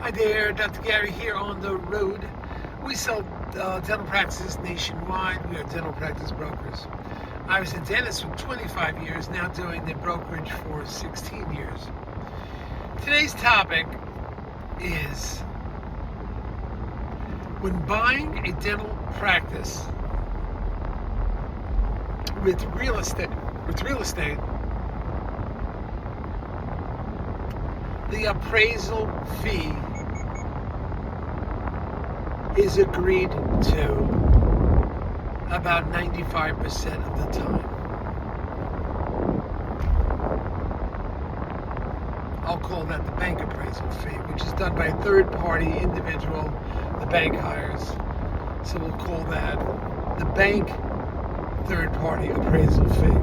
Hi there, Dr. Gary here on the road. We sell dental practices nationwide. We are dental practice brokers. I was a dentist for 25 years, now doing the brokerage for 16 years. Today's topic is when buying a dental practice with real estate, the appraisal fee is agreed to about 95% of the time. I'll call that the bank appraisal fee, which is done by a third-party individual the bank hires. So we'll call that the bank third-party appraisal fee.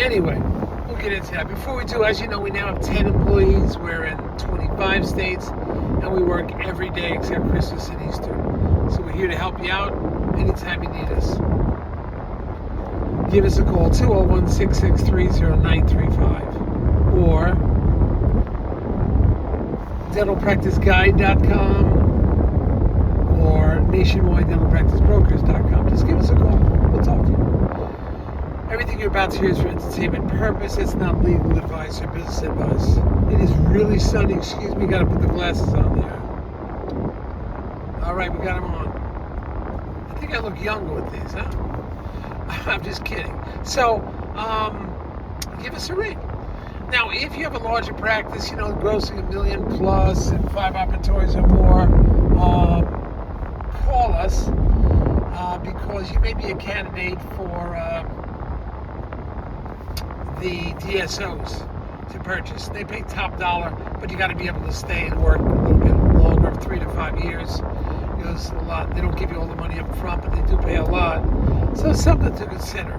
Anyway, we'll get into that. Before we do, as you know, we now have 10 employees. We're in 25 states, and we work every day except Christmas and Easter. So we're here to help you out anytime you need us. Give us a call, 201-663-0935, or dentalpracticeguide.com or nationwidedentalpracticebrokers.com. Just give us a call. We'll talk to you. Everything you're about to hear is for entertainment purpose. It's not legal advice or business advice. It is really sunny. Excuse me, got to put the glasses on there. All right, we got them on. I think I look younger with these, huh? I'm just kidding. So, give us a ring. Now, if you have a larger practice, grossing $1 million plus and 5 operatories or more, call us because you may be a candidate for the DSOs to purchase. They pay top dollar, but you got to be able to stay and work a little bit longer, 3 to 5 years. It's a lot. They don't give you all the money up front, but they do pay a lot. So it's something to consider.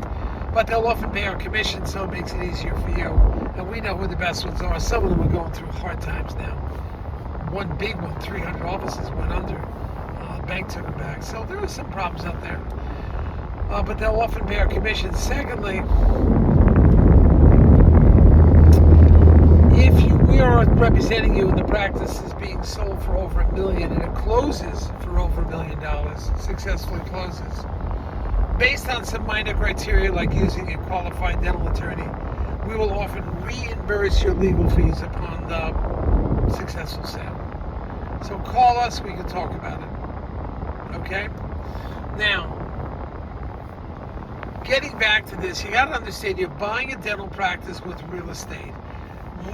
But they'll often pay our commission, so it makes it easier for you. And we know who the best ones are. Some of them are going through hard times now. One big one, 300 offices went under. The bank took them back. So there are some problems out there. But they'll often pay our commission. Secondly, we are representing you and the practice is being sold for over $1 million and it closes for over $1 million, successfully closes. Based on some minor criteria like using a qualified dental attorney, we will often reimburse your legal fees upon the successful sale. So call us, we can talk about it. Okay? Now, getting back to this, you got to understand you're buying a dental practice with real estate.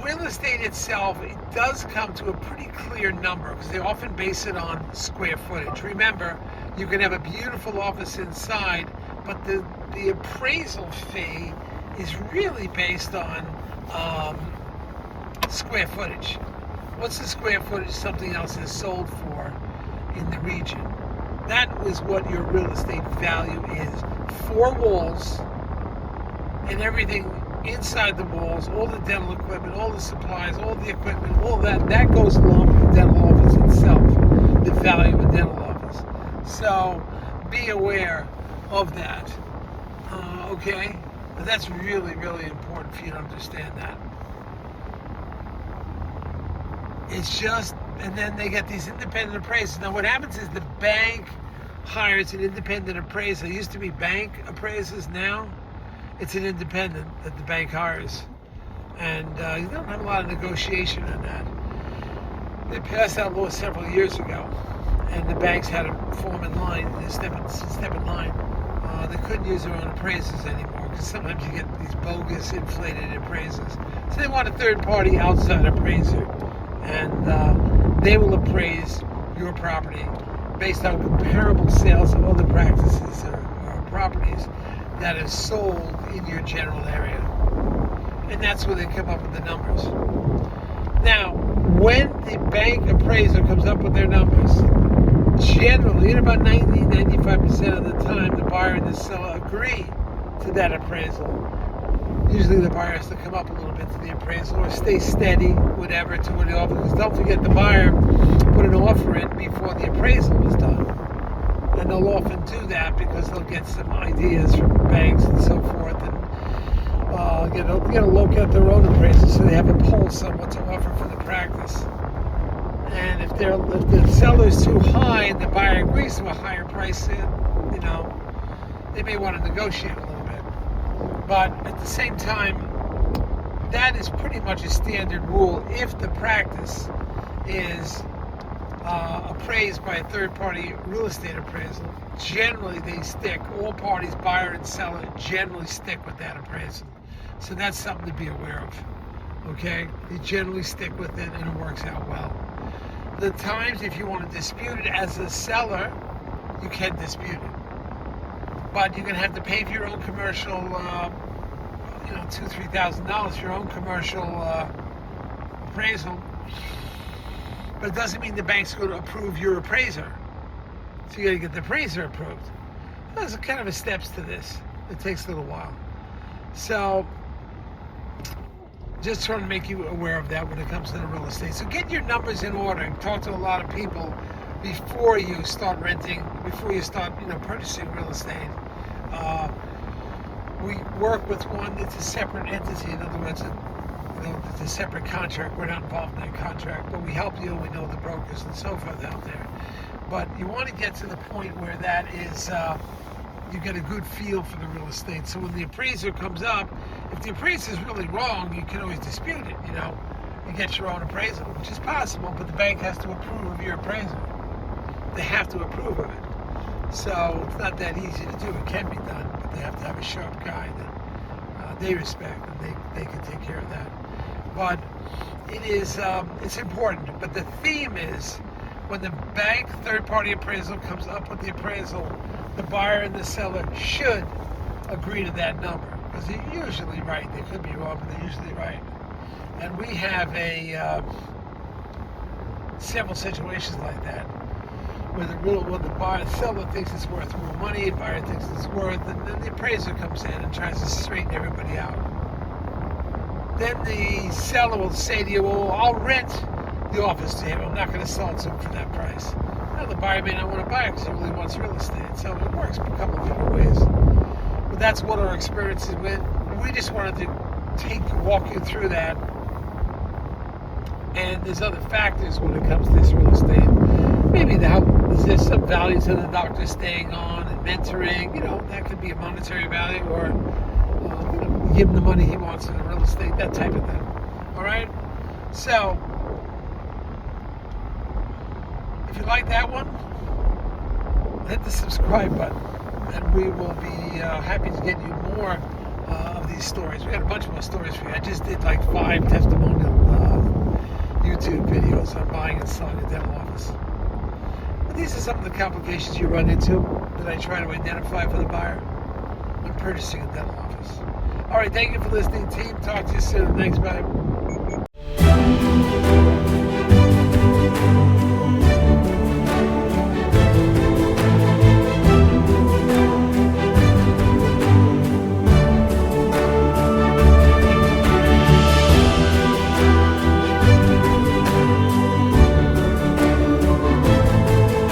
Real estate itself, it does come to a pretty clear number because they often base it on square footage. Remember, you can have a beautiful office inside, but the appraisal fee is really based on square footage. What's the square footage something else is sold for in the region? That is what your real estate value is. 4 walls and everything inside the walls, all the dental equipment, all the supplies, all the equipment, all that goes along with the dental office itself, the value of a dental office. So be aware of that, okay? But that's really, really important for you to understand that. It's just, and then they get these independent appraisers. Now what happens is the bank hires an independent appraiser. It used to be bank appraisers, now it's an independent that the bank hires. And you don't have a lot of negotiation on that. They passed that law several years ago, and the banks had to form in line, step in line. They couldn't use their own appraisers anymore because sometimes you get these bogus, inflated appraisers. So they want a third-party outside appraiser, and they will appraise your property based on comparable sales of other practices or properties that is sold in your general area. And that's where they come up with the numbers. Now, when the bank appraiser comes up with their numbers, generally, in about 90-95% of the time, the buyer and the seller agree to that appraisal. Usually the buyer has to come up a little bit to the appraisal or stay steady, whatever, to what the offer. Because don't forget, the buyer put an offer in before the appraisal was done. And they'll often do that because they'll get some ideas from banks and so forth, and get a look at their own appraisal so they have a pulse on what to offer for the practice. And if the seller's too high and the buyer agrees to a higher price, they may want to negotiate a little bit. But at the same time, that is pretty much a standard rule. If the practice is appraised by a third-party real estate appraisal, generally they stick. All parties, buyer and seller, generally stick with that appraisal. So that's something to be aware of. Okay? They generally stick with it, and it works out well. The times, if you want to dispute it as a seller, you can dispute it. But you're going to have to pay for your own commercial, $2,000-$3,000 for your own commercial appraisal. But it doesn't mean the bank's going to approve your appraiser. So you got to get the appraiser approved. There's kind of a steps to this. It takes a little while. So just trying to make you aware of that when it comes to the real estate. So get your numbers in order and talk to a lot of people before you start renting, before you start, purchasing real estate. We work with one that's a separate entity. In other words, it's a separate contract. We're not involved in that contract, but we help you. We know the brokers and so forth out there. But you want to get to the point where that is, you get a good feel for the real estate. So when the appraiser comes up, if the appraiser is really wrong, you can always dispute it. You get your own appraisal, which is possible, but the bank has to approve of your appraisal. They have to approve of it. So it's not that easy to do. It can be done, but they have to have a sharp guy that they respect, and they can take care of that. But it is it's important. But the theme is when the bank third-party appraisal comes up with the appraisal, the buyer and the seller should agree to that number, because they're usually right. They could be wrong, but they're usually right. And we have several situations like that, where the seller thinks it's worth more money, the buyer thinks it's worth, and then the appraiser comes in and tries to straighten everybody out. Then the seller will say to you, well, I'll rent the office to him. I'm not going to sell it to him for that price. Now, the buyer may not want to buy it because he really wants real estate. So it works a couple of different ways. But that's what our experience is with. We just wanted to walk you through that. And there's other factors when it comes to this real estate. Maybe is there some value to the doctor staying on and mentoring? That could be a monetary value, or give him the money he wants in the real estate, that type of thing. All right? So, if you like that one, hit the subscribe button, and we will be happy to get you more of these stories. We got a bunch more stories for you. I just did like 5 testimonial YouTube videos on buying and selling a dental office. But these are some of the complications you run into that I try to identify for the buyer when purchasing a dental office. All right, thank you for listening, team. Talk to you soon. Thanks, bye.